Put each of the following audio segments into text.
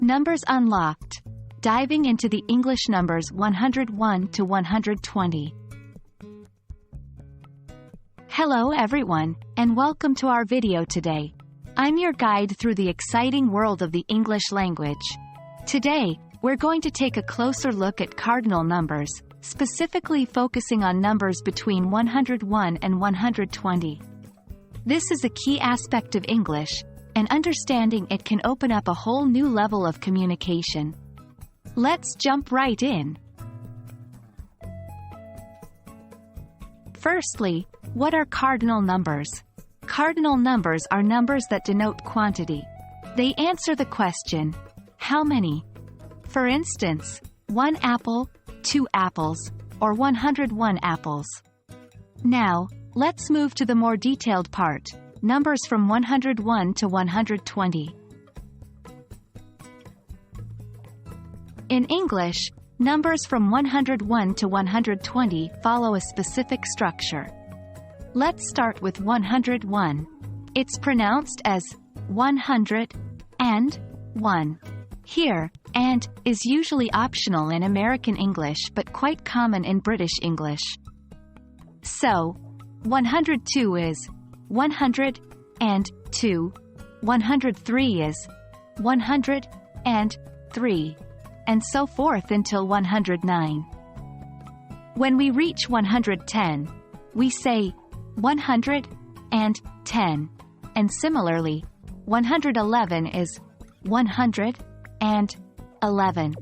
Numbers unlocked. Diving into the English numbers 101 to 120. Hello everyone, and welcome to our video today. I'm your guide through the exciting world of the English language. Today, we're going to take a closer look at cardinal numbers, specifically focusing on numbers between 101 and 120. This is a key aspect of English, and understanding it can open up a whole new level of communication. Let's jump right in. Firstly, what are cardinal numbers? Cardinal numbers are numbers that denote quantity. They answer the question, how many? For instance, 1 apple, 2 apples, or 101 apples. Now, let's move to the more detailed part, numbers from 101 to 120. In English, numbers from 101 to 120 follow a specific structure. Let's start with 101. It's pronounced as 100 and 1. Here, and is usually optional in American English but quite common in British English. So, 102 is 100 and 2, 103 is 100 and 3, and so forth until 109. When we reach 110, we say 100 and 10, and similarly, 111 is 100 and 11.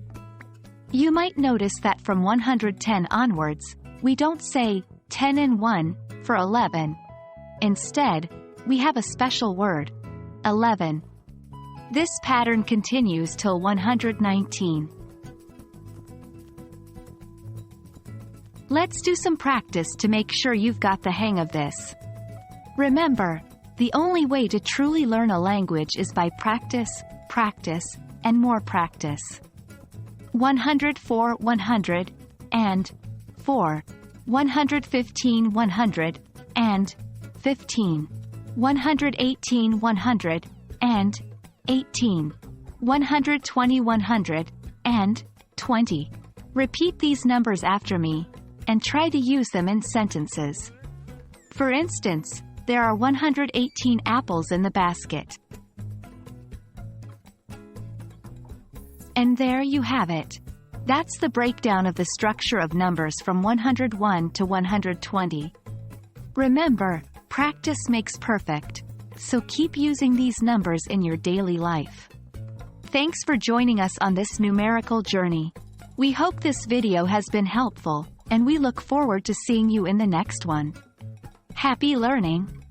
You might notice that from 110 onwards, we don't say 10 and 1 for 11. Instead, we have a special word, 11. This pattern continues till 119. Let's do some practice to make sure you've got the hang of this. Remember, the only way to truly learn a language is by practice, and more practice. 104 100 and 4, 115 100 and 15, 118 100 and 18, 120 100 and 20. Repeat these numbers after me, and try to use them in sentences. For instance, there are 118 apples in the basket. And there you have it. That's the breakdown of the structure of numbers from 101 to 120. Remember, practice makes perfect, so keep using these numbers in your daily life. Thanks for joining us on this numerical journey. We hope this video has been helpful, and we look forward to seeing you in the next one. Happy learning!